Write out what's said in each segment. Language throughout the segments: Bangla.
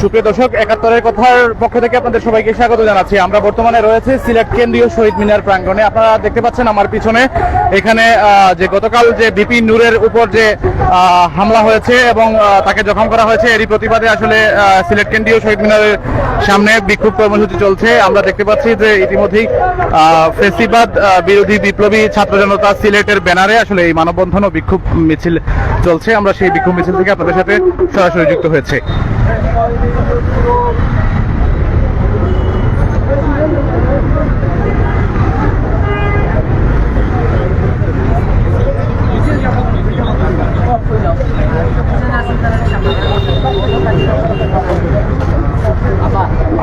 সুপ্রিয় দর্শক, ৭১-এর কথার পক্ষ থেকে আপনাদের সবাইকে স্বাগত জানাচ্ছি। আমরা বর্তমানে রয়েছে সিলেট কেন্দ্রীয় শহীদ মিনার প্রাঙ্গণে। আপনারা দেখতে পাচ্ছেন আমার পিছনে এখানে যে গতকাল যে ভিপি নূরের উপর যে হামলা হয়েছে এবং তাকে জখম করা হয়েছে, এরই প্রতিবাদে আসলে সিলেট কেন্দ্রীয় শহীদ মিনারের সামনে বিক্ষোভ কর্মসূচি চলছে। আমরা দেখতে পাচ্ছি যে ইতিমধ্যেই ফ্যাসিবাদ বিরোধী বিপ্লবী ছাত্র জনতা সিলেটের ব্যানারে আসলে এই মানববন্ধন ও বিক্ষোভ মিছিল চলছে। আমরা সেই বিক্ষোভ মিছিল থেকে আপনাদের সাথে সরাসরি যুক্ত হয়েছে।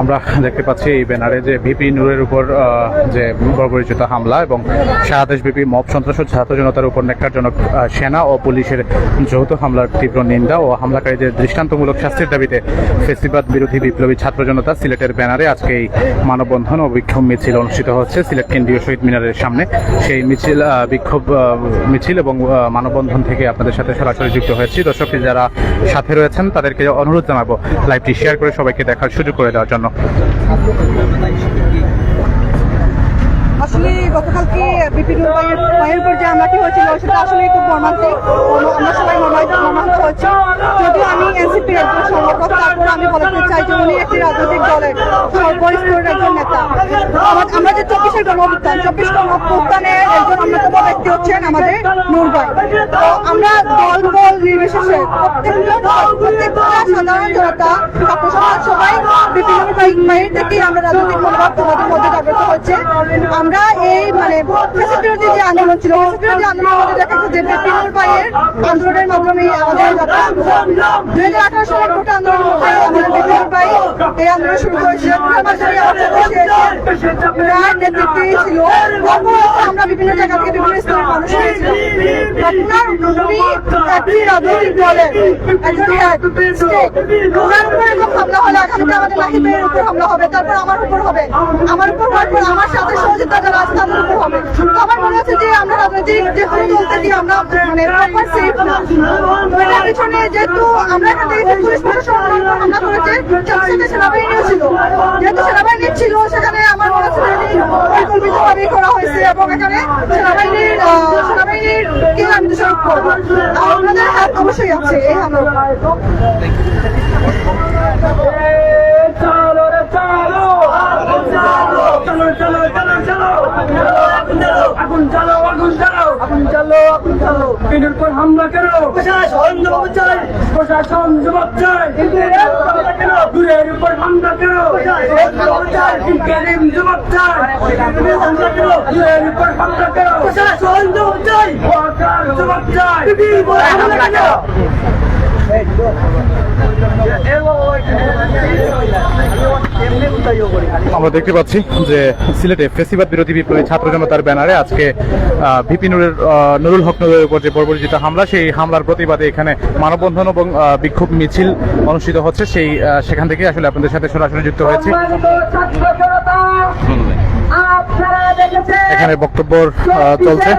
আমরা দেখতে পাচ্ছি এই ব্যানারে যে ভিপি নূরের উপর যে বর্বরিচিত হামলা এবং সারা দেশব্যাপী মব সন্ত্রাস ও ছাত্র জনতার উপর ন্যাক্কারজনক সেনা ও পুলিশের যৌথ হামলার তীব্র নিন্দা ও হামলাকারীদের দৃষ্টান্তমূলক শাস্তির দাবিতে ফ্যাসিবাদ বিরোধী বিপ্লবী ছাত্র জনতা সিলেটের ব্যানারে আজকে এই মানববন্ধন ও বিক্ষোভ মিছিল অনুষ্ঠিত হচ্ছে সিলেট কেন্দ্রীয় শহীদ মিনারের সামনে। সেই মিছিল বিক্ষোভ মিছিল এবং মানববন্ধন থেকে আপনাদের সাথে সরাসরি যুক্ত হয়েছি। দর্শক যারা সাথে রয়েছেন তাদেরকে অনুরোধ জানাবো লাইভটি শেয়ার করে সবাইকে দেখার সুযোগ করে দেওয়ার জন্য। আসলে গতকালকে বিপিন ভাইয়ের উপর যে হামলাটি হয়েছিল সেটা আসলে খুব মর্মান্তিক। আমরা সবাই মর্মান্তিক হচ্ছে। যদিও আমি এনসিপির একজন সংগঠক, তারপর আমি বলতে চাই যে উনি একটি রাজনৈতিক দলের সর্বস্তরের একজন নেতা। আমরা যে ২৪ গণঅভ্যুত্থানের একজন অন্যতম ব্যক্তি হচ্ছেন আমাদের নূর ভাই। তো আমরা দল নির্বিশেষে প্রত্যেকটা সাধারণ জনতা সবাই বিপিন ভাইয়ের থেকেই আমরা রাজনৈতিক মনোভাব তোমাদের মধ্যে জাগ্রত হচ্ছে। আমরা এই ফ্যাসিবাদ বিরোধী যে আন্দোলন ছিল, ফ্যাসিবাদ বিরোধী আন্দোলনের মধ্যে দেখা গেছে যে বিপিন ভাইয়ের আন্দোলনের মাধ্যমে আমাদের ২০১৮ সালের ভোট আন্দোলনের মধ্যে আমাদের বিপিন ভাই এই আন্দোলন শুরু করেছিলেন। নেতৃত্বে ছিল, আমরা বিভিন্ন জায়গা থেকে বিভিন্ন স্তরের মানুষ হয়েছিলাম। একটি রাজনৈতিক দলের একজন হামলা হলে আগামীতে আমাদের নাহিদ ভাইয়ের উপর হামলা হবে, তারপর আমার উপর হবে, আমার উপর হওয়ার পর আমার সাথে সহযোগিতা যারা আছে তাদের উপর হবে। তো আমার মনে হচ্ছে যে আমরা রাজনৈতিক যে কোনো দল থেকে আমরা প্রপার সেফ না। এটার পিছনে যেহেতু আমরা এখান থেকে পুলিশ প্রশাসন হামলা করেছে, সাথে সেনাবাহিনীও ছিল। যেহেতু সেনাবাহিনী ছিল সেখানে আমার মনে হচ্ছে পরিকল্পিতভাবেই করা হয়েছে এবং এখানে সেনাবাহিনীর কে আমি দোষারোপ করবো। আপনাদের হাত অবশ্যই আছে এই হামলা। হামলা কেন? প্রশাসন জবাব চাই, প্রশাসন জবাব চাই। দূরের উপর হামলা কেন? ইন্টারিম জবাব চাই। দূরের উপর হামলা কেন? প্রশাসন জবাব চাই, ওয়াকার জবাব চাই। হামলা কেন? আমরা দেখতে পাচ্ছি যে সিলেটে ফ্যাসিবাদ বিরোধী বিপ্লবী ছাত্র জনতার ব্যানারে আজকে ভিপি নুরুল হক নুরের উপর যে বর্বরিচিত হামলা, সেই হামলার প্রতিবাদে এখানে মানববন্ধন এবং বিক্ষোভ মিছিল অনুষ্ঠিত হচ্ছে। সেখান থেকে আসলে আপনাদের সাথে সরাসরি যুক্ত হয়েছে। এখানে বক্তব্য চলছে।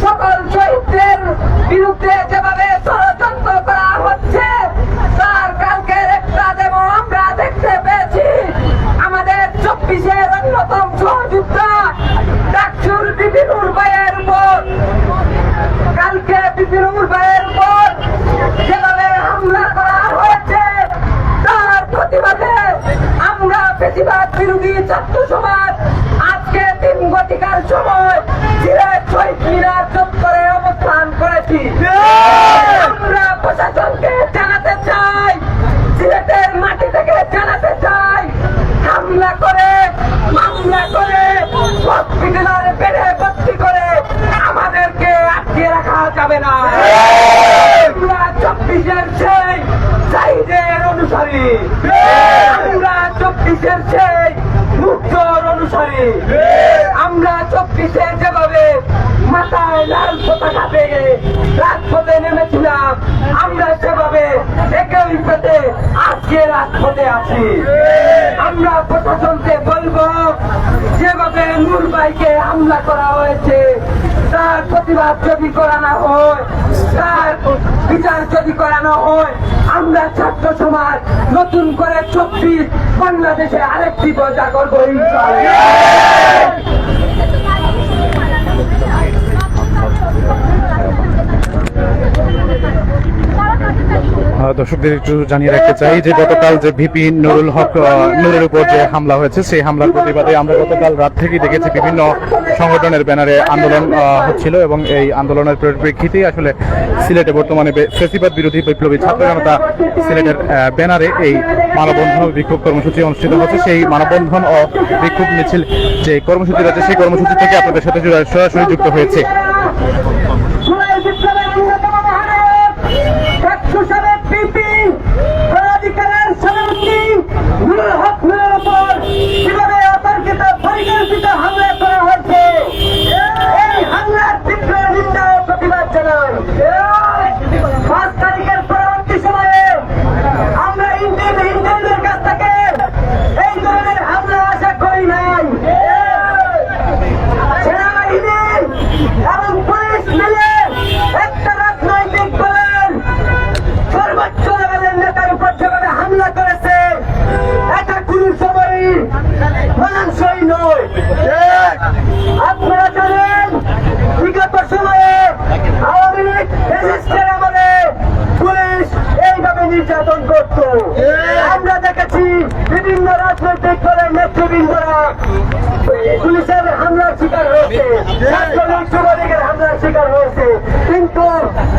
সকল শহীদদের বিরুদ্ধে যেভাবে ষড়যন্ত্র করা হচ্ছে তার কালকের একটা ডেমো আমরা দেখতে পেয়েছি। আমাদের ২৪-এর অন্যতম সহযোদ্ধা ডাকসুর বিপিনুর ভাইয়ের উপর কালকে বিপিনুর ভাইয়ের উপর যেভাবে হামলা করা হয়েছে তার প্রতিবাদে আমরা ফ্যাসিবাদ বিরোধী ছাত্র সমাজ আজকে ৩ ঘটিকার সময় সিলেট শহীদ মিনার চত্বরে অবস্থান করেছি। আমরা প্রশাসনকে জানাতে চাই, সিলেটের মাটি থেকে জানাতে চাই, হামলা করে মামলা করে হসপিটালের বেড়ে ভর্তি করে আমাদেরকে আটকে রাখা যাবে না। আমরা ২৪-এর সেই সাইডের অনুসারী, আমরা ২৪-এর সেই মুক্তর অনুসারী। আমরা ২৪-এ যেভাবে মাথায় লাল পতাকা পেয়ে রাজপথে নেমেছিলাম, আমরা সেভাবে একই পেতে আজকে রাজপথে আছি। আমরা প্রশাসনকে বলবো, যেভাবে নূর ভাইকে হামলা করা হয়েছে তার প্রতিবাদ যদি করা না হয়, তার বিচার বিচার যদি করানো হয়, আমরা ছাত্র সমাজ নতুন করে 24 বাংলাদেশে আরেকটি প্রজা করবো দর্শকদের একটু জানিয়ে রাখতে চাই যে গতকাল যে ভিপি নুরুল হক নূরের উপর যে হামলা হয়েছে, সেই হামলার প্রতিবাদে আমরা গতকাল রাত থেকেই দেখেছি বিভিন্ন সংগঠনের ব্যানারে আন্দোলন হচ্ছিল এবং এই আন্দোলনের পরিপ্রেক্ষিতেই আসলে সিলেটে বর্তমানে ফ্যাসিবাদ বিরোধী বিপ্লবী ছাত্র জনতা সিলেটের ব্যানারে এই মানববন্ধন ও বিক্ষোভ কর্মসূচি অনুষ্ঠিত হচ্ছে। সেই মানববন্ধন ও বিক্ষোভ মিছিল যে কর্মসূচি রয়েছে, সেই কর্মসূচি থেকে আপনাদের সাথে সরাসরি যুক্ত হয়েছে। আপনারা জানেন বিগত সময়ে আওয়ামী লীগ পুলিশ এইভাবে নির্যাতন করত। আমরা দেখেছি বিভিন্ন রাজনৈতিক দলের নেতৃবৃন্দরা পুলিশের হামলার শিকার হয়েছে, ছাত্রলীগ যুবলীগের হামলার শিকার হয়েছে, কিন্তু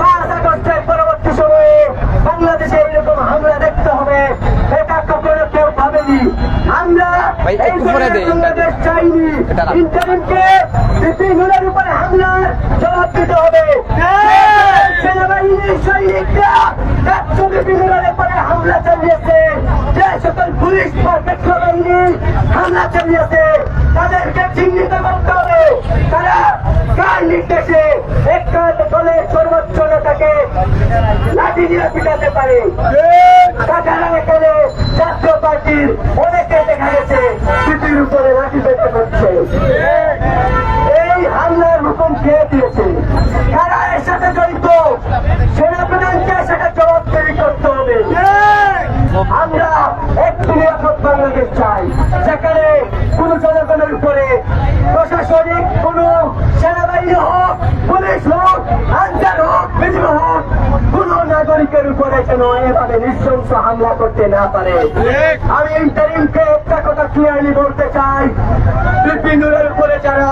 5 আগস্টের পরবর্তী সময়ে বাংলাদেশে এইরকম হামলা দেখতে হবে এটা কখনো কেউ ভাবেনি। আমরা এই বাংলাদেশ চাইনি। ইন্টারিমকে ভিপি নুরের উপরে হামলার জবাব দিতে হবে। সেনাবাহিনীর সৈনিকরা ভিপি নুরের উপরে হামলা চালিয়েছে, যে সকল পুলিশ পেট্রো বাহিনী হামলা চালিয়েছে তাদেরকে চিহ্নিত করতে হবে। তারা কার নির্দেশে একটা দলের সর্বোচ্চ নেতাকে লাঠি দিয়ে পিটাতে পারে? তাছাড়া এখানে জাতীয় পার্টির অনেকে দেখা গেছে ভিপির উপরে লাঠি পেতে করছে। এই হামলার হুকুম খেয়ে দিয়েছে, কারা এর সাথে জড়িত? সেনাপ্রধানকে সেটা জবাবদারি করতে হবে। আমরা একটি নিরাপদ বাংলাদেশ চাই, যেখানে কোন জনগণের উপরে প্রশাসনিক কোন সেনাবাহিনী হোক, পুলিশ হোক, আনসার হোক, বিজিবি হোক, কোন নাগরিকের উপরে যেন এভাবে নৃশংস হামলা করতে না পারে। আমি ইন্টারিমকে একটা কথা ক্লিয়ারলি বলতে চাই, ভিপি নুরের উপরে যারা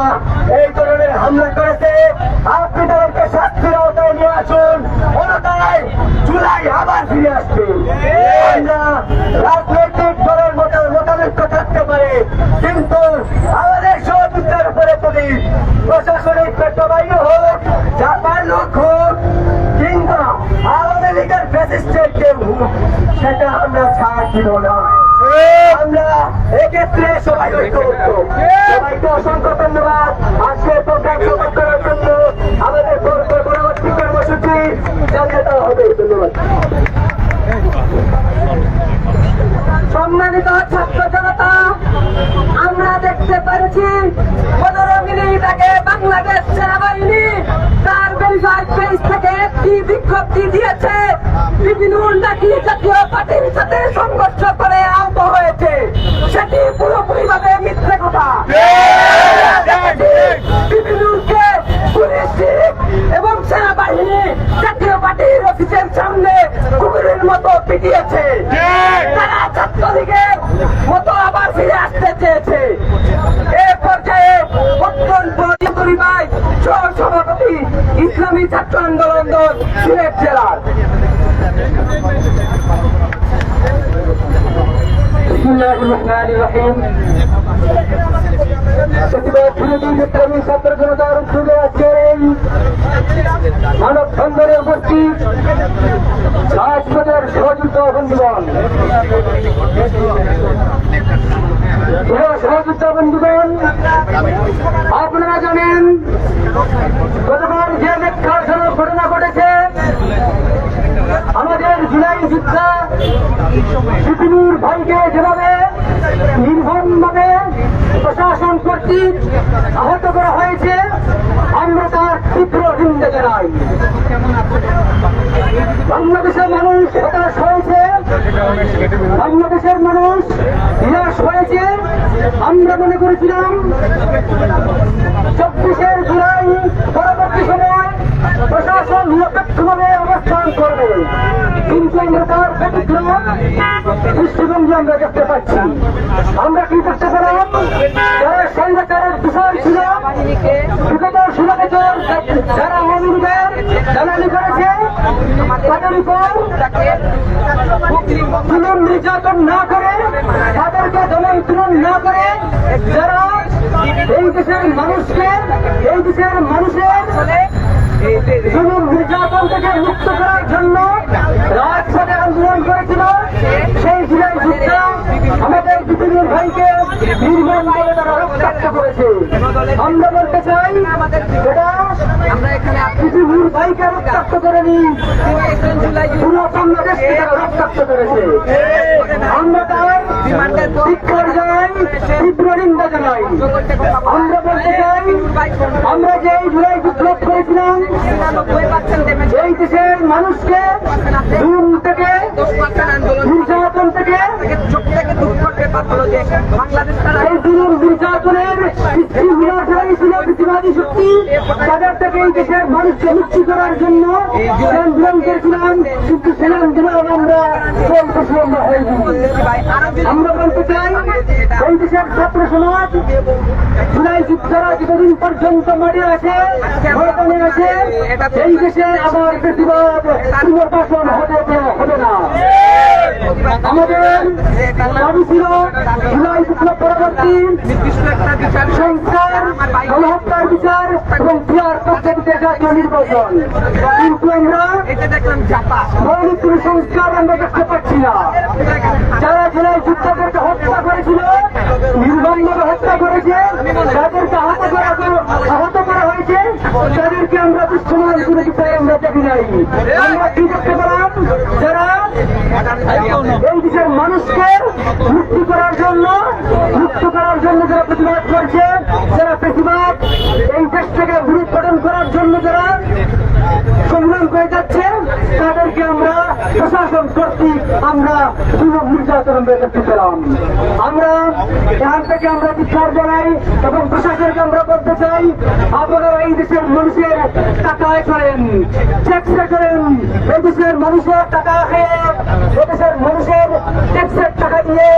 এই ধরনের হামলা করেছে আপনি তাদেরকে শাস্তির আওতায় নিয়ে আসুন, অন্যথায় জুলাই আবার ফিরে আসবে। আমরা রাজনৈতিক দলের মতানৈক্য থাকতে পারে, কিন্তু আমাদের সহযোগিতার উপরে যদি প্রশাসনিক পেট্রোবাহী হোক, জাপার লোক হোক, কিংবা আওয়ামী লীগের ফ্যাসিস্টের কেউ হোক, সেটা আমরা ছাড় দিব না। আমরা এক্ষেত্রে সবাই ঐক্যবদ্ধ। সবাইকে অসংখ্য ধন্যবাদ। আজকে প্রোগ্রাম সমাপ্ত করার জন্য আমাদের পরবর্তী কর্মসূচি জানিয়ে দেওয়া হবে। ধন্যবাদ। সম্মানিত ছাত্র জনতা, আমরা দেখতে পেরেছি 15 মিনিট আগে বাংলাদেশ সেনাবাহিনী তার ভেরিফাইড পেজ থেকে একটি বিজ্ঞপ্তি দিয়েছে ভিপি নুর নাকি জাতীয় পার্টির সাথে সংঘর্ষ করে আহত হয়েছে। সেটি পুরোপুরিভাবে মিথ্যে কথা। ভিপি নুরকে পুলিশ এবং সেনাবাহিনী জাতীয় পার্টির অফিসের সামনে কুকুরের মতো পিটিয়েছে। তারা ছাত্রলীগের মতো আবার ফিরে আসতে চেয়েছে। এ পর্যায়ে সভাপতি ইসলামী ছাত্র আন্দোলন দল সিলেট জেলার ছাত্র জনতার উদ্যোগে আজকের এই মানববন্ধনে উপস্থিত রাজপথের সহযুক্ত বন্ধুগণ, সহযুক্ত বন্ধুগণ, আপনারা জানেন গতকাল যে নেককারজনক ঘটনা ঘটেছে, আমাদের জুলাই যোদ্ধা ভিপি নুর ভাইকে যেভাবে নির্মমভাবে প্রশাসন কর্তৃক আহত করা হয়েছে, আমরা তার তীব্র নিন্দা জানাই। মানুষ হতাশ হয়েছে, বাংলাদেশের মানুষ নিরাশ হয়েছে। আমরা মনে করেছিলাম 24 জুলাই পরবর্তী সময় প্রশাসন নিরপেক্ষভাবে অবস্থান করবে, কিন্তু আমরা তার ব্যতিক্রম দৃষ্টিভঙ্গি আমরা দেখতে পাচ্ছি। আমরা কি করতে পারলাম? যারা স্বৈরাচারের বিষয় ছিল, বিগত 16 বছর যারা আওয়ামী লীগের দালালি করেছে, তাদের উপর জুলুম নির্যাতন না করে, তাদেরকে দমন না করে, যারা এই দেশের মানুষকে, এই দেশের মানুষের জুলুম নির্যাতন থেকে মুক্ত করার জন্য রাজপথে আন্দোলন করেছিল, সেই জুলাই যোদ্ধা আমাদের বিভিন্ন ভাইকে নির্মমভাবে তারা রক্তাক্ত করেছে। আমরা বলতে চাই, এটা পৃথিবীর ভাইকে রক্তাক্ত করেনি, পুরো বাংলাদেশকে তারা রক্তাক্ত করেছে। আমরা তাই শিক্ষার জানাই, তীব্র নিন্দা জানাই। আমরা বলতে চাই, আমরা যে জুলাই বিপ্লব করেছিলাম, এই দেশের মানুষকে জুলুম থেকে, নির্যাতন থেকে, এই জুলুম নির্যাতনের ছিল প্রতিবাদী শক্তি, তাদের থেকে এই দেশের মানুষকে মুক্তি করার জন্য আন্দোলন করেছিলাম, কিন্তু সেই আন্দোলন আমরা হয়নি। আমরা বলতে চাই, এই দেশের ছাত্র সমাজ জুলাই যুদ্ধরা যতদিন পর্যন্ত মাঠে আছে, ময়দানে আছে, এই দেশে আবার প্রতিবাদ পুনর্বাসন হবে না। আমাদের দাবি ছিল জুলাই বিপ্লব পরবর্তী সংস্কার, গণহত্যার বিচার এবং বিহার পদ্ধতিতে জাতীয় নির্বাচন, কিন্তু আমরা মৌলিক কোনো সংস্কার আমরা দেখতে পাচ্ছি না। যারা জেলায় যুদ্ধদেরকে হত্যা করেছিল, নির্মমভাবে হত্যা করেছে, তাদেরকে আহত করা হয়েছে, তাদেরকে আমরা দৃশ্যমান কোনো বিষয়ে আমরা দেখি নাই। আমরা কি দেখতে পেলাম? যারা এই দেশের মানুষকে মুক্ত করার জন্য যারা প্রতিবাদ করছে, যারা প্রতিবাদ এই দেশ থেকে বিরোধন করার জন্য যারা সংগ্রাম করে যাচ্ছে, তাদেরকে আমরা প্রশাসন কর্তৃক আমরা জুলুম নির্যাতন দেখতে পেলাম। আমরা এখান থেকে আমরা বিচার জানাই এবং প্রশাসনকে আমরা বলতে চাই, আপনারা এই দেশের মানুষের টাকায় করেন, ট্যাক্সে করেন, এই দেশের মানুষের টাকা খেয়ে, এই দেশের মানুষের ট্যাক্সের টাকা দিয়ে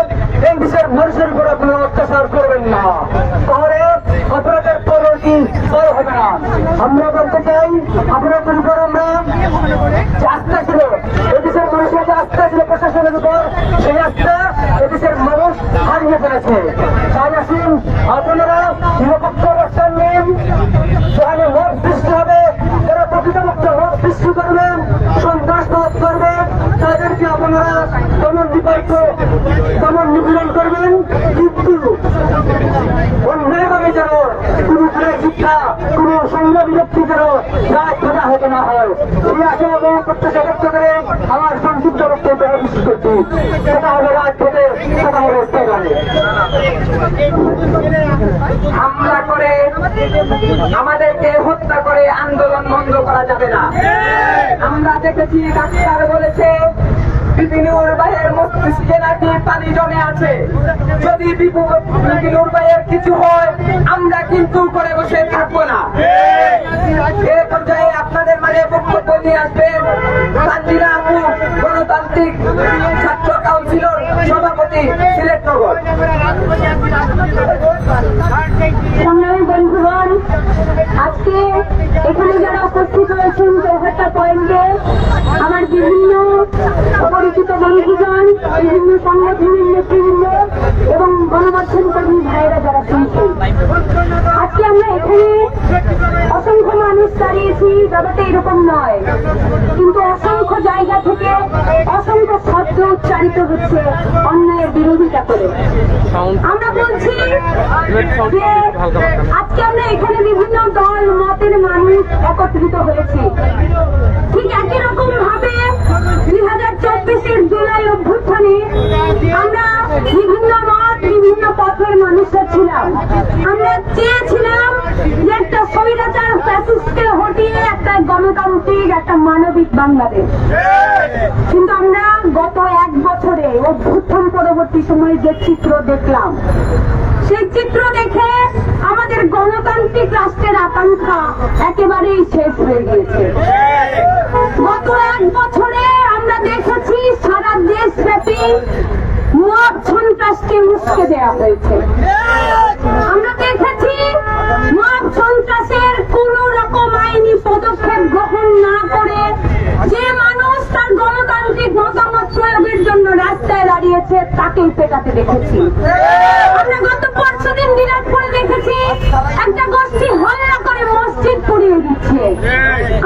এই দেশের মানুষের উপর আপনারা অত্যাচার করবেন না, তাহলে আপনাদের পরবর্তী বড় হবে না। আমরা বলতে চাই, আপনাদের উপর আমরা যে আস্থা ছিল, এদেশের মানুষের যে আস্থা ছিল প্রশাসনের উপর, সেই আস্থা এদেশের মানুষ হারিয়ে ফেলেছে। তাই আসুন আপনারা নিরপেক্ষ অবস্থান নিন, সেখানে মত সৃষ্টি হবে, যারা প্রকৃতপক্ষ মত সৃষ্টি করবেন, সন্ত্রাসবাদ করবেন, তাদেরকে আপনারা দমন নিপীড়ন করবেন, কিন্তু অন্যায়ভাবে যেন কোনো শিক্ষা, কোনো সংগ্রামী ব্যক্তি যেন রাজ কথা হতে না হয়, এই আশা এবং প্রত্যাশা ব্যক্ত করে আমার সংক্ষিপ্ত বক্তব্য বিশেষ করছি। সেটা হবে রাজপথে, সেটা হবে স্লোগানে। হামলা করে আমাদেরকে হত্যা করে আন্দোলন বন্ধ করা যাবে না। আমরা দেখেছি ডাক্তার বলেছে বিপিনুর ভাইয়ের মস্তিষ্কে নাকি পানি জমে আছে, যদি বিপিনুর ভাইয়ের কিছু হয় আমরা কিন্তু করে বসে থাকবো না। এ পর্যায়ে আপনাদের মাঝে বক্তব্য নিয়ে আসবেন সানজিনা আপু, গণতান্ত্রিক ছাত্র কাউন্সিলর সভাপতি, সিলেট নগর। সংগ্রামী বন্ধুগণ, আজকে এখানে যারা উপস্থিত হয়েছেন চৌহাট্টা পয়েন্টে, আমার বিভিন্ন পরিচিত বন্ধুগণ, বিভিন্ন সংগঠনের নেতৃবৃন্দ এবং গণমাধ্যম কর্মী ভাইয়েরা যারা শুনছেন, আজকে আমরা এখানে অসংখ্য মানুষ দাঁড়িয়েছি, ব্যাপারটা এরকম নয়, কিন্তু অসংখ্য জায়গা থেকে অসংখ্য শব্দ উচ্চারিত হচ্ছে অন্যায়ের বিরোধিতা করে। আমরা বলছি যে আজকে আমরা এখানে বিভিন্ন দল মতের মানুষ একত্রিত হয়েছি, ঠিক একই রকম ভাবে 2024-এর জুলাই অভ্যুত্থানে আমরা বিভিন্ন মত, বিভিন্ন পথের মানুষরা ছিলাম। আমরা চেয়েছিলাম যে একটা স্বৈরাচার ফ্যাসিস্টকে হটিয়ে একটা গণতান্ত্রিক গণতান্ত্রিক একটা মানবিক বাংলাদেশ। কিন্তু আমরা গত 1 বছরে অভ্যুত্থান পরবর্তী সময়ে যে চিত্র দেখলাম, সেই চিত্র দেখে আমাদের গণতান্ত্রিক রাষ্ট্রের আকাঙ্ক্ষা একেবারেই শেষ হয়ে গিয়েছে। গত 1 বছরে আমরা দেখেছি সারা দেশব্যাপী মব সন্ত্রাসকে উস্কে দেওয়া হয়েছে। আমরা দেখেছি মব সন্ত্রাসের কোন রকম আইনি পদক্ষেপ গ্রহণ না করে যে মানুষ তার গণতান্ত্রিক মতামত প্রয়োগের জন্য রাস্তায় দাঁড়িয়েছে তাকেই পেটাতে দেখেছি। আমরা গত পরশুদিন দিনাজপুরে দেখেছি একটা গোষ্ঠী হল্লা করে মসজিদ পুড়িয়ে দিচ্ছে।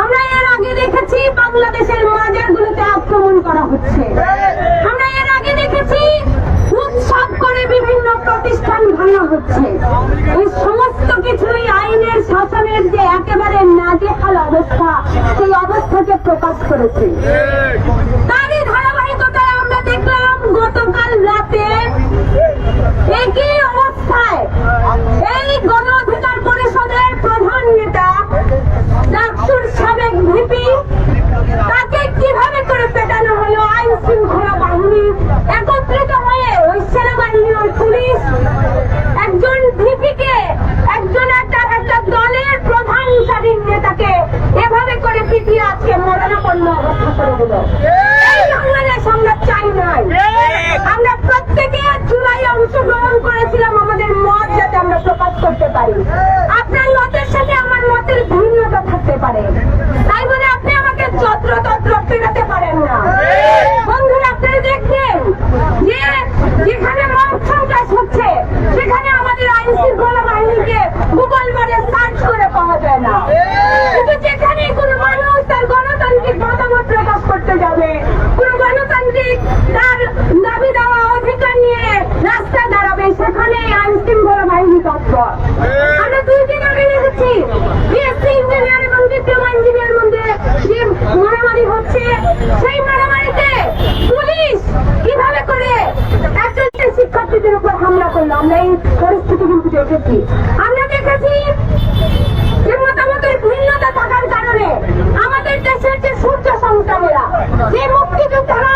আমরা এর আগে দেখেছি বাংলাদেশের মাজারগুলোতে আক্রমণ করা হচ্ছে। আমরা এর আগে দেখেছি উৎসব করে বিভিন্ন প্রতিষ্ঠান ভাঙা হচ্ছে। এই সমস্ত কিছুই আইনের শাসনের যে একেবারে নাজেহাল অবস্থা, সেই অবস্থাকে প্রকাশ করেছে। তারই ধারাবাহিকতায় আমরা দেখলাম গতকাল রাতে একই অবস্থায় এই গণ অধিকার পরিষদের প্রধান নেতা ডাকসুর সাবেক ভিপি, তাকে কিভাবে করে পেটানো হলো আইন শৃঙ্খলা বাহিনী একত্রিত হয়ে, ওই সেনাবাহিনী, ওই পুলিশ একজন ভিপিকে, একজন একটা দলের প্রধান সারির নেতাকে এভাবে করে পিটিয়ে আজকে মরণাপন্ন অবস্থা করে দিল। এই বাংলাদেশ আমরা চাই নাই। আমরা প্রত্যেকে জুলাই অংশগ্রহণ করেছিলাম আমাদের মত যাতে আমরা প্রকাশ করতে পারি। আপনার মতের সাথে আমার মতের ভিন্নতা থাকতে পারে, তাই বলে আপনি আমাকে যত্রতত্র পেটাতে পারেন না। বন্ধুরা, আপনারা দেখবেন যে যেখানে মব সন্ত্রাস হচ্ছে সেখানে আমাদের আইন শৃঙ্খলা বাহিনীকে গুগল মারে সার্চ করে পাওয়া যায় না। কিন্তু যেখানে কোনো মানুষ তার গণতান্ত্রিক মতামত প্রকাশ করতে যাবে, কোন গণতান্ত্রিক তার দাবি দেওয়া অধিকার নিয়ে রাস্তায় দাঁড়াবে, সেখানে আইন শৃঙ্খলা বাহিনী তৎপর। আমরা 2 দিন আগে দেখেছি বিএসসি ইঞ্জিনিয়ার এবং ডিপ্লোমা ইঞ্জিনিয়ার মধ্যে যে মারামারি হচ্ছে, সেই মারামারিতে পুলিশ কিভাবে করে একজন শিক্ষার্থীদের উপর হামলা করলো। আমরা এই পরিস্থিতি কিন্তু দেখেছি। আমরা দেখেছি যে মতামতের ভিন্নতা থাকার কারণে আমাদের দেশের যে সূর্য সন্তানেরা, যে মুক্তিযোদ্ধারা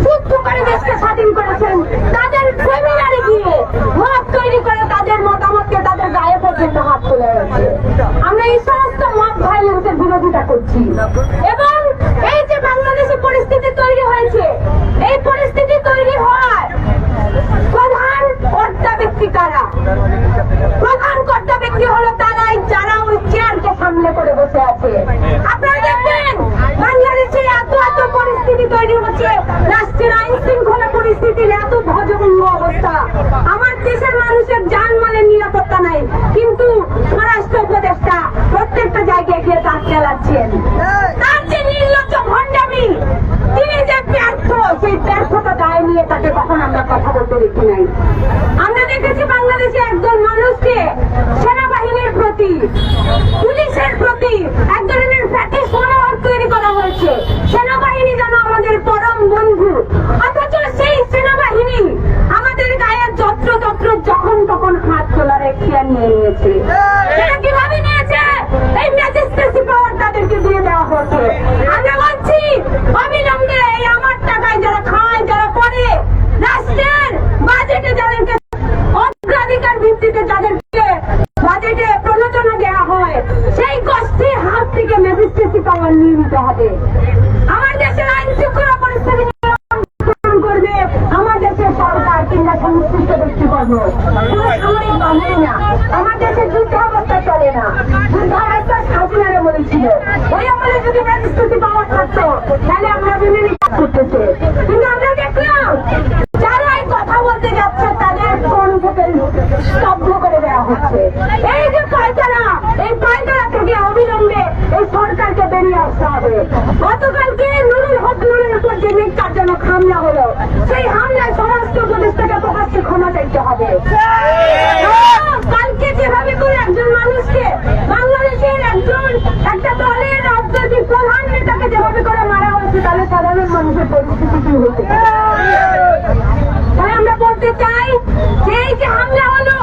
যুদ্ধ করে দেশকে স্বাধীন করেছেন, তাদের সেমিনারে গিয়ে মত তৈরি করে তাদের মতামতকে তাদের গায়ে পর্যন্ত হাত তুলে রয়েছে। আমরা এই সমস্ত মত ভায়োলেন্সের বিরোধিতা করছি। এবং এই যে বাংলাদেশে পরিস্থিতি তৈরি হয়েছে, এই পরিস্থিতি তৈরি হওয়ার প্রধান কর্তা ব্যক্তি কারা? প্রধান কর্তা ব্যক্তি হলো তারাই যারা ওই চেয়ারকে সামনে করে বসে আছে। আপনারা দেখবেন বাংলাদেশে এত পরিস্থিতি তৈরি হচ্ছে, রাষ্ট্রের আইন শৃঙ্খলা পরিস্থিতির এত ভজঘন্য অবস্থা, আমার দেশের মানুষের জানমালের নিরাপত্তা নাই, কিন্তু স্বরাষ্ট্র উপদেষ্টা প্রত্যেকটা জায়গায় গিয়ে কাজ চালাচ্ছেন। তার যে নির্লজ্জ ভণ্ডামি, তিনি যে ব্যর্থ, সেই ব্যর্থতা দায় নিয়ে তাকে কখন আমরা কথা বলতে দেখি নাই। আমরা দেখেছি বাংলাদেশে একজন মানুষকে সেনাবাহিনীর প্রতি, পুলিশের প্রতি এক ধরনের ফ্যাটিস মনোভাব তৈরি করা হয়েছে। সেনাবাহিনী যেন আমাদের পরম বন্ধু, অথচ সেই সেনাবাহিনী আমাদের গায়ে যত্রতত্র যখন তখন হাত তোলার এখতিয়ার নিয়ে নিয়েছে। সেটা কিভাবে নিয়েছে? এই ম্যাজিস্ট্রেসি পাওয়ার তাদেরকে দিয়ে দেওয়া হচ্ছে। আমরা বলছি অবিলম্বে এই আমার টাকায় যারা খায়, যারা পড়ে, রাষ্ট্রের বাজেটে যাদেরকে অগ্রাধিকার ভিত্তিতে যাদেরকে বাজেটে প্রণোদনা দেওয়া হয়, সেই গোষ্ঠীর হাত থেকে ম্যাজিস্ট্রেসি পাওয়ার নিয়ে নিতে হবে। আমার দেশের আইন শৃঙ্খলা পরিস্থিতি নিয়ন্ত্রণ করবে আমার দেশের সরকার কিংবা সংশ্লিষ্ট ব্যক্তিবর্গ, কোনো সামরিক বাহিনী না। আমার দেশে যুদ্ধাবস্থা চলে না। যুদ্ধাবস্থা শাসনারে বলেছিল, ওই আমলে যদি ম্যাজিস্ট্রেসি পাওয়ার থাকতো তাহলে আমরা মেনে নিতে করতেছে। কিন্তু আমরা দেখলাম যারা এই কথা বলতে যাচ্ছে তাদের ফোন থেকে স্তব্ধ করে দেওয়া হচ্ছে। এই যে পায়তারা, এই পায়তারা থেকে অবিলম্বে এই সরকারকে বেরিয়ে আসতে হবে। গতকালকে নুরুল হক নুরের উপর যে নির্যাতনজনক হামলা হলো, সেই হামলায় স্বরাষ্ট্র উপদেষ্টাকে প্রকাশ্যে ক্ষমা চাইতে হবে। কালকে যেভাবে করে একজন মানুষকে, বাংলাদেশের একটা দলের রাজনৈতিক প্রধান নেতাকে যেভাবে করে মারা হয়েছে, তাহলে সাধারণ মানুষের পরিস্থিতি কি হতে পারে? তাই আমরা বলতে চাই যে এই যে হামলা হলো,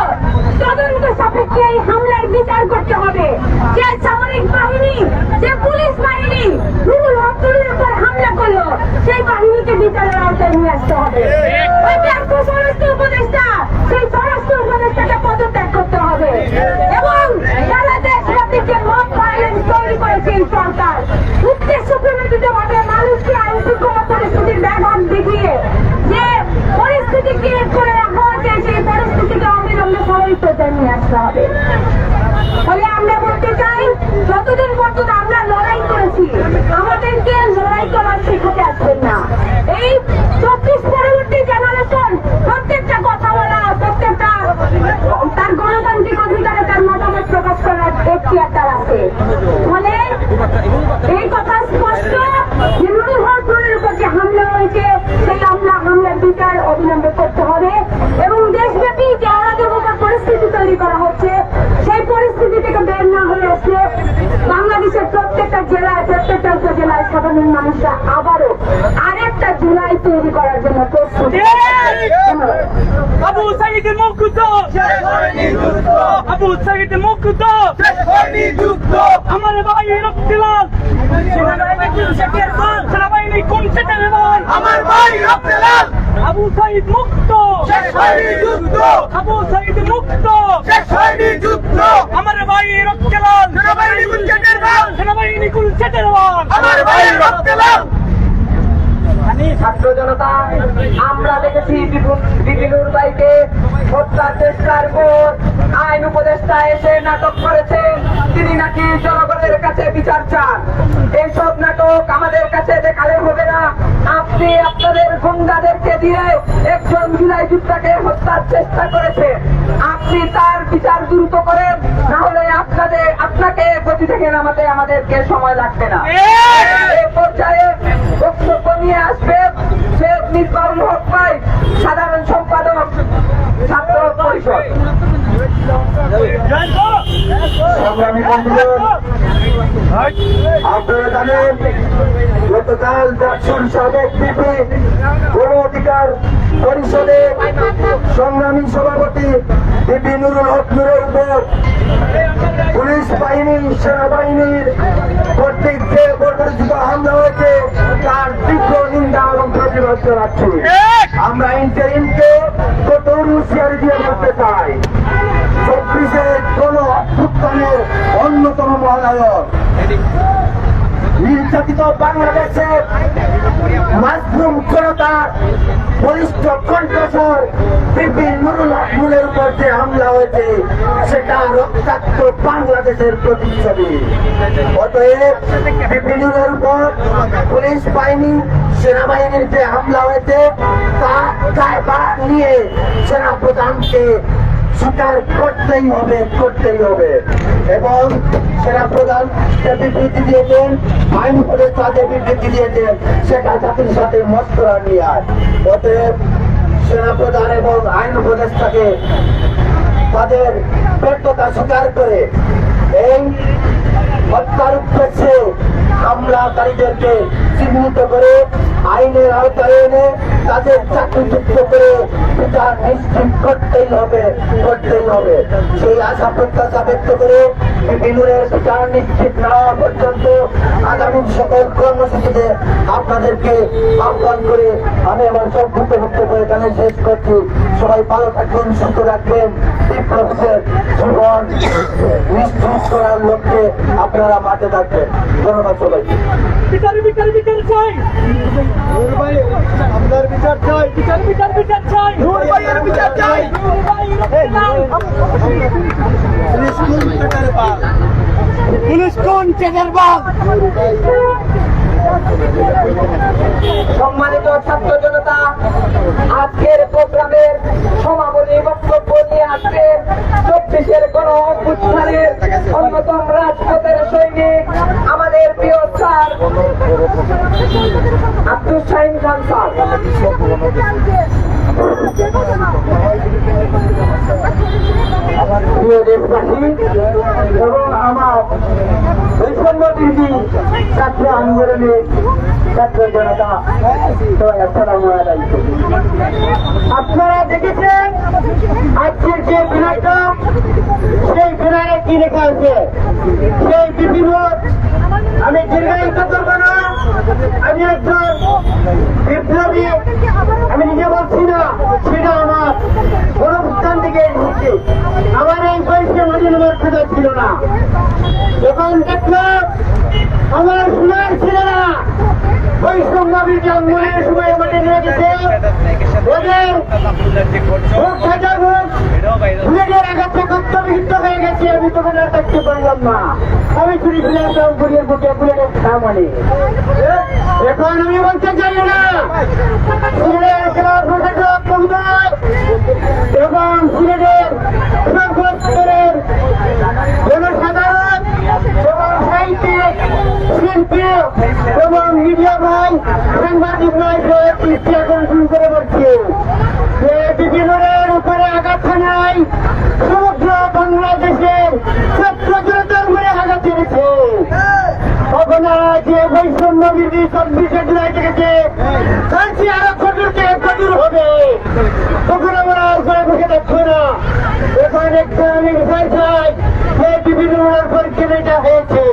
তদন্ত সাপেক্ষে এই হামলার বিচার করতে হবে। যে সামরিক বাহিনী যে পুলিশ বাহিনী নুরুল হক নুরের উপর হামলা করলো, সেই বাহিনীকে বিচারের আওতায় নিয়ে আসতে হবে। ওই ব্যর্থ স্বরাষ্ট্র উপদেষ্টা, সেই স্বরাষ্ট্র উপদেষ্টাকে পদত্যাগ করতে হবে। এবং সারা দেশব্যাপী যে মব ভায়োলেন্স তৈরি করেছে এই সরকার, উদ্দেশ্য প্রণোদিত ভাবে মানুষকে আইন শৃঙ্খলা পরিস্থিতির ব্যাঘাত দেখিয়ে যে পরিস্থিতি ক্রিয়েট করে রাখা হয়েছে, সেই পরিস্থিতিকে অবিলম্বে স্বাভাবিক পর্যায়ে নিয়ে আসতে হবে। ফলে আমরা বলতে চাই, যতদিন পর্যন্ত আমরা লড়াই করেছি, আমাদেরকে লড়াই করার শেখাতে আসবেন না। এই 24 পরবর্তী জেনারেশন প্রত্যেকটা কথা বলা, প্রত্যেকটা তার গণতান্ত্রিক অধিকারে তার মতামত প্রকাশ করার এখতিয়ার আছে। ফলে এই কথা স্পষ্ট যে নুরুল হক নুরের উপর যে হামলা হয়েছে, সেই হামলার বিচার অবিলম্বে করতে হবে। এবং দেশব্যাপী যে অরাজকতার পরিস্থিতি তৈরি করা হচ্ছে, সেই পরিস্থিতি থেকে বের না হয়ে আসলে বাংলাদেশের প্রত্যেকটা জেলায়, প্রত্যেকটা উপজেলায় সাধারণ মানুষরা আবারও আরেকটা জুলাই তৈরি করার জন্য প্রস্তুত। আবু সাইদের মুক্ত, আবু সাইদের মুক্ত, আমার ভাই রক্তলাল, সেনাবাহিনী কোন সেটার ভাই, আমার ভাই রক্তলাল, আবু সাইদ মুক্ত, আবু সাইদ মুক্ত, আমার ভাই রক্তলাল, সেনাবাহিনী কোন সেটার ভাই, আমার ভাই রক্তলাল। ছাত্র জনতা, আমরা দেখেছি বিপিনুর ভাইকে হত্যার চেষ্টার পর আইন উপদেষ্টা এসে নাটক করেছেন, তিনি নাকি জনগণের কাছে বিচার চান। এইসব নাটক আমাদের কাছে দেখালে হবে না। আপনি আপনাদের গুন্ডাদেরকে দিয়ে একজন বিলাই যোদ্ধাকে হত্যার চেষ্টা করেছেন, আপনি তার বিচার দ্রুত করেন, না হলে আপনাকে গতি থেকে নামাতে আমাদেরকে সময় লাগবে না। এই পর্যায়ে বক্তব্য নিয়ে আসবে শেখ মিসবাহুল হক ভাই, সাধারণ সম্পাদক, ছাত্র পরিষদ। সংগ্রামী বন্ধুগণ, আপনারা জানেন গতকাল জাকসুর সাবেক বিপি গণ অধিকার পরিষদে সংগ্রামী সভাপতি বিপি নুরুল হক নুরের উপর পুলিশ বাহিনী, সেনাবাহিনীর কর্তৃক যে বর্বরিত হামলা হয়েছে, তার তীব্র নিন্দা এবং প্রতিবাদ জানাচ্ছি। আমরা ইন্টারিমকে কঠোর হুঁশিয়ারি দিয়ে বলতে চাই, 24-এর কোন অভ্যুত্থানের অন্যতম মহানায়ক, নির্যাতিত বাংলাদেশের মাশরুম জনতার বলিষ্ঠ কণ্ঠস্বর বিপি নুরুল হক নুরের উপর যে হামলা হয়েছে, সেটা রক্তাক্ত বাংলাদেশের প্রতিচ্ছবি। অতএব বিপি নুরের উপর পুলিশ বাহিনী, সেনাবাহিনীর যে হামলা হয়েছে, তা দায়ভার নিয়ে সেনাপ্রধানকে স্বীকার করতেই হবে এবং সেনাপ্রধান যে বিবৃতি দিয়েছেন, আইন উপদেষ্টা যে বিবৃতি দিয়েছেন, সেটা জাতির সাথে মস্করা নিয়ে আয়। অতএব সেনাপ্রধান এবং আইন উপদেষ্টাকে তাদের ব্যর্থতা স্বীকার করে এই হত্যার উদ্দেশ্যে হামলাকারীদেরকে চিহ্নিত করে আইনের আওতায় এনে তাদের চাকরিযুক্ত করে বিচার নিশ্চিত করতেই হবে। সেই আশা প্রত্যাশা ব্যক্ত করে বিপিনুরের বিচার নিশ্চিত না হওয়া পর্যন্ত আগামী সকল কর্মসূচিতে আপনাদেরকে আহ্বান করে আমি আমার সংক্ষিপ্ত বক্তব্য এখানে শেষ করছি। সবাই ভালো থাকবেন, সুস্থ রাখবেন। বিপ্লবীদের জীবন নিশ্চিত করার লক্ষ্যে আপনারা মাঠে থাকবেন। ধন্যবাদ সবাইকে। বিচার বিচার বিচার চাই, আপনার বিচার চাই, বিচার বিচার বিচার চাই, নূর ভাইয়ের বিচার চাই। নূর ভাই রক্তলাল, পুলিশ কোন চেনের বাঘ? সম্মানিত ছাত্র জনতা, আজকের প্রোগ্রামের সমাপনী বক্তব্য নিয়ে আসবেন 24-এর গণ অভ্যুত্থানের অন্যতম রাজপথের সৈনিক, আমাদের প্রিয় স্যার আব্দুল শাহিন খান স্যার। প্রিয় দেশবাসী এবং আমার বৈষম্যবিরোধী ছাত্র আন্দোলনে ছাত্র জনতা, সবাই আসসালামু আলাইকুম। আপনারা দেখেছেন আজকের যে ব্যানারটা, সেই ব্যানারে কি লেখা আছে? সেই বিভিন্ন আমি দীর্ঘায়িত করব না। আমি একজন বিপ্লবী, আমি নিজে বলছি না, সেটা আমার গণঅভ্যুত্থান থেকে এসেছে। আমার এই বয়সে মাঝে আমার খাতা ছিল না। যখন দেখলাম আমার সোনার ছেলেরা বৈষম্যের জঙ্গলের সময় মাঠে নিয়ে গেছে, ওদের বুলেটের আঘাতে কর্তব্যযুক্ত হয়ে গেছে। আমি তখন আর থাকতে পারলাম না, আমি চুরি ফিরে বুলের বুকে বুলেটের সামনে। এখন আমি বলতে চাই না সিলেটের জেলা প্রশাসক মহোদয় এবং সিলেটের সর্বস্তরের জনসাধারণ এবং সাহিত্যিক, শিল্পী এবং মিডিয়া ভাই, সাংবাদিক ভাই দৃষ্টি আকর্ষণ করে বলছে যে বিপিনের উপরে আঘাত হানায় সমগ্র বাংলাদেশের ছাত্র জনতার উপরে আঘাত এনেছে। আপনারা যে বৈষম্য বিধি 24শে জুলাই থেকেছে, তার চেয়ে আরো কঠোর হবে। তখন আমরা আর ঘরে বসে থাকবো না। এখন একটা আমি বিষয় চাই যে বিভিন্ন পরীক্ষা হয়েছে,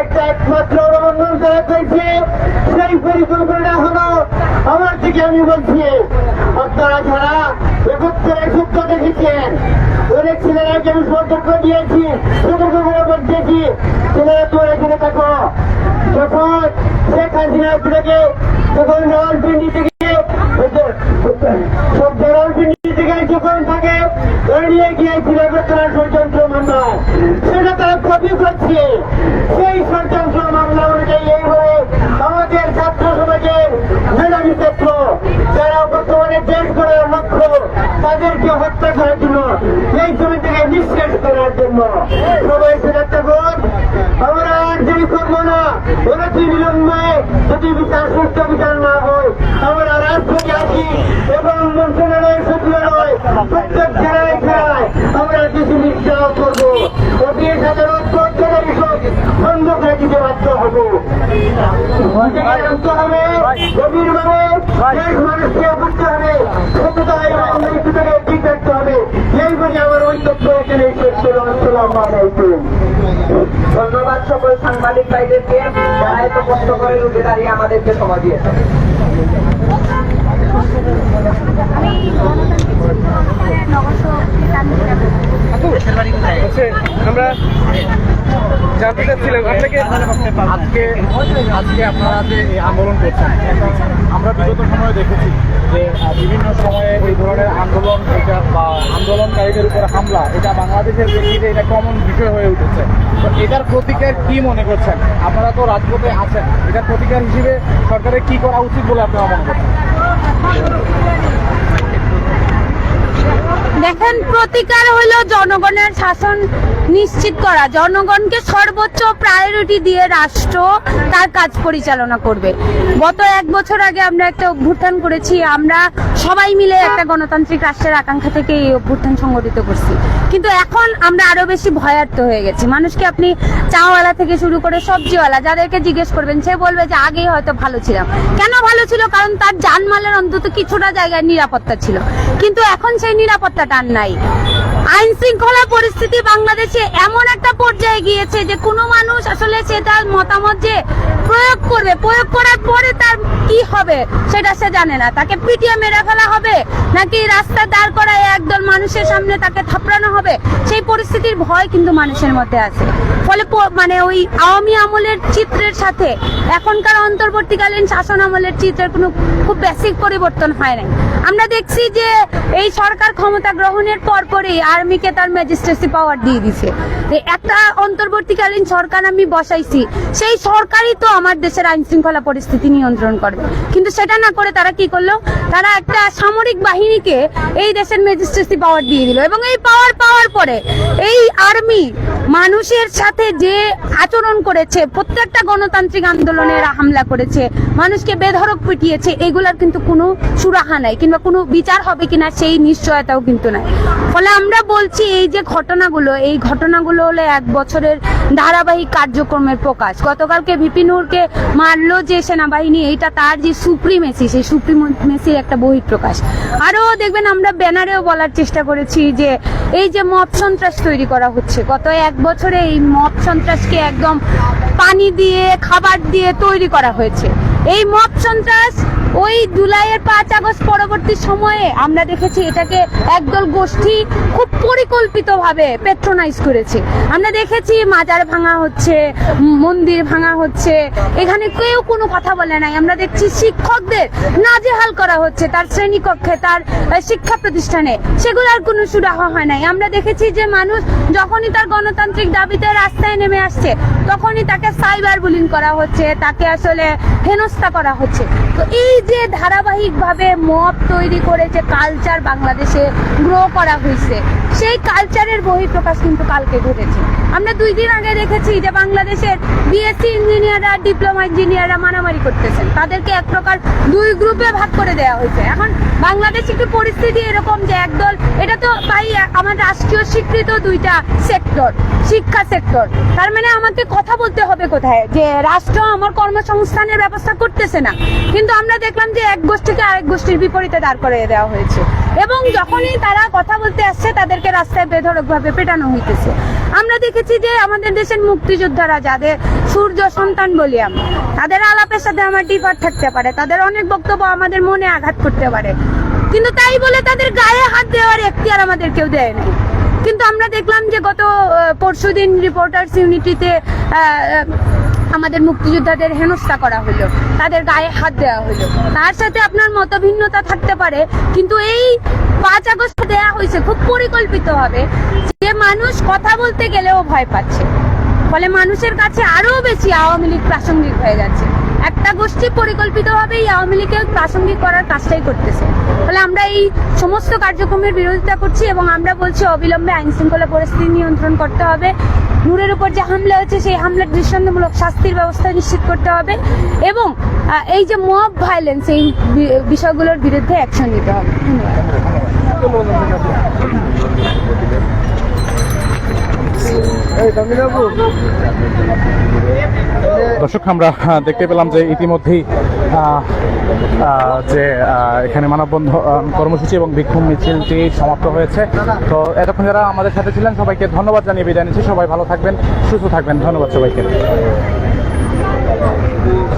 একটা একমাত্র অনুমোদন করা হয়েছে, সেই পরিকল্পনা হলো আমার থেকে আমি বলছি, আপনারা যারা একত্রের সূত্র দেখেছেন, অনেক ছেলেরাকে আমি সতর্ক দিয়েছি, সতর্ক করে বলতেছি, ছেলেরা তো এখানে থাকো। যখন শেখ হাসিনা থেকে, যখন রাওয়ালপিন্ডি থেকে সব রাওয়ালপিন্ডি থেকে যখন থাকে এড়িয়ে গিয়েছিল তারা ষড়যন্ত্র মামলা, সেটা তারা কপি করছে। সেই ষড়যন্ত্র মামলা অনুযায়ী এইভাবে আমাদের ছাত্র সমাজের মেধাবী ছাত্র যারা বর্তমানে দেশ করার লক্ষ্য, তাদেরকে হত্যা করার জন্য, এই জমি থেকে নিঃশেষ করার জন্য সবাই সেটা থাকুন। আমরা আর দেরি করবো না। অনতি বিলম্বে যদি বিচার সুস্থ বিচার না হয়, আমরা রাজপথে আসি এবং মন্ত্রণালয় সচিবালয় প্রত্যেক জেলায় জেলায় আমরা কিছু নির্যাতন করবো। অতি সাধারণ পর্যটন বন্ধ করে দিতে বাধ্য হবো। হবে গভীরভাবে দেশ মানুষকে বুঝতে হবে, সত্যতা এবং মৃত্যু থেকে ঠিক রাখতে হবে। এই বলে আমার ঐক্য এখানে শেষ করলাম। আসসালামু আলাইকুম। ধন্যবাদ সকল সাংবাদিক ভাইদেরকে যারা এত কষ্ট করে রুটে দাঁড়িয়ে আমাদেরকে সময় দিয়েছে। আমরা জানতে চাচ্ছিলাম আপনাকে আজকে আপনারা যে এই আন্দোলন করছেন, আমরা বিগত সময়ে দেখেছি যে বিভিন্ন সময়ে এই ধরনের আন্দোলন, এটা বা আন্দোলনকারীদের উপর হামলা, এটা বাংলাদেশের প্রেক্ষিতে এটা কমন বিষয় হয়ে উঠেছে। তো এটার প্রতিকার কি মনে করছেন? আপনারা তো রাজপথে আছেন, এটার প্রতিকার হিসেবে সরকারের কি করা উচিত বলে আপনারা মনে করছেন? দেখেন, প্রতিকার হলো জনগণের শাসন নিশ্চিত করা, জনগণকে সর্বোচ্চ প্রায়োরিটি দিয়ে রাষ্ট্র তার কাজ পরিচালনা করবে। গত 1 বছর আগে আমরা একটা অভ্যুত্থান করেছি, আমরা সবাই মিলে একটা গণতান্ত্রিক রাষ্ট্রের আকাঙ্ক্ষা থেকে এই অভ্যুত্থান সংগঠিত করছি। কিন্তু এখন আমরা আরো বেশি ভয়ার্ত হয়ে গেছি। মানুষকে আপনি চাওয়ালা থেকে শুরু করে সবজিওয়ালা যাদেরকে জিজ্ঞেস করবেন, সে বলবে যে আগেই হয়তো ভালো ছিলাম। কেন ভালো ছিল? কারণ তার জানমালের অন্তত কিছুটা জায়গায় নিরাপত্তা ছিল। কিন্তু এখন সেই নিরাপত্তাটা আর নাই। আইন শৃঙ্খলা পরিস্থিতি বাংলাদেশে এমন একটা পর্যায়ে গিয়েছে যে কোনো মানুষ আসলে সে তার মতামত যে প্রয়োগ করবে, প্রয়োগ করার পরে তার কি হবে সেটা সে জানে না। তাকে পিটিয়ে মেরে ফেলা হবে নাকি রাস্তা দাঁড় করায় একদল মানুষের সামনে তাকে থাপড়ানো হবে, সেই পরিস্থিতির ভয় কিন্তু মানুষের মধ্যে আছে। ফলে মানে ওই আওয়ামী আমলের চিত্রের সাথে এখনকার অন্তর্বর্তীকালীন শাসন আমলের চিত্রের কোনো খুব বেসিক পরিবর্তন হয় নাই। আমরা দেখছি যে এই সরকার ক্ষমতা গ্রহণের পরপরই আর্মিকে তার ম্যাজিস্ট্রেসি পাওয়ার দিয়ে দিছে। একটা অন্তর্বর্তীকালীন সরকার আমি বসাইছি, সেই সরকারই তো আমার দেশের আইন শৃঙ্খলা পরিস্থিতি নিয়ন্ত্রণ করবে। কিন্তু সেটা না করে তারা কি করলো? তারা একটা সামরিক বাহিনীকে এই দেশের ম্যাজিস্ট্রেসি পাওয়ার দিয়ে দিল। এবং এই পাওয়ার পরে এই আর্মি মানুষের সাথে যে আচরণ করেছে, প্রত্যেকটা গণতান্ত্রিক আন্দোলনে হামলা করেছে, মানুষকে বেধড়ক পিটিয়েছে, এগুলার কিন্তু কোনো সুরাহা নাই, কিংবা কোনো বিচার হবে কিনা সেই নিশ্চয়তাও কিন্তু নাই। ফলে আমরা বলছি এই যে ঘটনাগুলো, এই ঘটনাগুলো হলো 1 বছরের ধারাবাহিক কার্যক্রমের প্রকাশ। গতকালকে ভিপি নূরকে মারলো যে সেনাবাহিনী, এটা তার যে সুপ্রিমেসি, সেই সুপ্রিমেসির একটা বহিঃপ্রকাশ। আরও দেখবেন আমরা ব্যানারেও বলার চেষ্টা করেছি যে এই যে মব সন্ত্রাস তৈরি করা হচ্ছে, গত 1 বছরে এই মব সন্ত্রাসকে একদম পানি দিয়ে খাবার দিয়ে তৈরি করা হয়েছে। এই মব সন্ত্রাস ওই জুলাইয়ের 5 আগস্ট পরবর্তী সময়ে আমরা দেখেছি এটাকে একদল গোষ্ঠী খুব পরিকল্পিতভাবে পেট্রোনাইজ করেছে। আমরা দেখেছি মাজার ভাঙা হচ্ছে, মন্দির ভাঙা হচ্ছে, এখানে কেউ কোনো কথা বলে নাই। আমরা দেখছি শিক্ষকদের নাজেহাল করা হচ্ছে তার শ্রেণীকক্ষে, তার শিক্ষা প্রতিষ্ঠানে, সেগুলোর কোনো সুরাহা হয় নাই। আমরা দেখেছি যে মানুষ যখনই তার গণতান্ত্রিক দাবিতে রাস্তায় নেমে আসছে তখনই তাকে সাইবার বুলিং করা হচ্ছে, তাকে আসলে হেনস্থা করা হচ্ছে। তো এই যে ধারাবাহিকভাবে মব তৈরি করে যে কালচার বাংলাদেশে গ্রো করা হয়েছে, সেই কালচারের বহিঃপ্রকাশ কিন্তু কালকে ঘটেছে। আমরা 2 দিন আগে দেখেছি যে বাংলাদেশের বিএসসি ইঞ্জিনিয়াররা, ডিপ্লোমা ইঞ্জিনিয়াররা মারামারি করতেছেন, তাদেরকে এক প্রকার 2 গ্রুপে ভাগ করে দেওয়া হয়েছে। এখন বাংলাদেশ একটু পরিস্থিতি এরকম যে একদল, এটা তো ভাই আমার রাষ্ট্রীয় স্বীকৃত 2টা সেক্টর, শিক্ষা সেক্টর, তার মানে আমাকে কথা বলতে হবে কোথায় যে রাষ্ট্র আমার কর্মসংস্থানের ব্যবস্থা করতেছে না, কিন্তু আমরা দেখলাম যে এক গোষ্ঠীকে আরেক গোষ্ঠীর বিপরীতে দাঁড় করিয়ে দেওয়া হয়েছে এবং যখনই তারা কথা বলতে আসছে তাদেরকে রাস্তায় বেধড়কভাবে পেটানো হইতেছে। আমরা দেখেছি যে আমাদের দেশের মুক্তিযোদ্ধারা, যাদের সূর্য সন্তান বলি আমরা, তাদের আলাপের সাথে আমার ডিফার থাকতে পারে, তাদের অনেক বক্তব্য আমাদের মনে আঘাত করতে পারে, কিন্তু তাই বলে তাদের গায়ে হাত দেওয়ার এখতিয়ার আমাদের কেউ দেয় নাই। কিন্তু আমরা দেখলাম যে গত পরশুদিন রিপোর্টার্স ইউনিটিতে আমাদের মুক্তিযোদ্ধাদের হেনস্থা করা হলো, তাদের গায়ে হাত দেওয়া হলো। তার সাথে আপনার মতভিন্নতা থাকতে পারে, কিন্তু এই 5 আগস্ট দেওয়া হয়েছে খুব পরিকল্পিতভাবে, যে মানুষ কথা বলতে গেলেও ভয় পাচ্ছে, ফলে মানুষের কাছে আরো বেশি আওয়ামী লীগ প্রাসঙ্গিক হয়ে যাচ্ছে। একটা গোষ্ঠী পরিকল্পিতভাবে এই আওয়ামী লীগকে প্রাসঙ্গিক করার কাজটাই করতেছে। ফলে আমরা এই সমস্ত কার্যক্রমের বিরোধিতা করছি এবং আমরা বলছি অবিলম্বে আইন শৃঙ্খলা পরিস্থিতি নিয়ন্ত্রণ করতে হবে। নূরের উপর যে হামলা হয়েছে সেই হামলার দৃষ্টান্তমূলক শাস্তির ব্যবস্থা নিশ্চিত করতে হবে এবং এই যে মব ভায়োলেন্স, এই বিষয়গুলোর বিরুদ্ধে অ্যাকশন নিতে হবে। দর্শক, আমরা দেখতে পেলাম যে ইতিমধ্যেই যে এখানে মানববন্ধন কর্মসূচি এবং বিক্ষোভ মিছিলটি সমাপ্ত হয়েছে। তো এতক্ষণ যারা আমাদের সাথে ছিলেন সবাইকে ধন্যবাদ জানিয়ে বিদায় নিচ্ছি। সবাই ভালো থাকবেন, সুস্থ থাকবেন। ধন্যবাদ সবাইকে।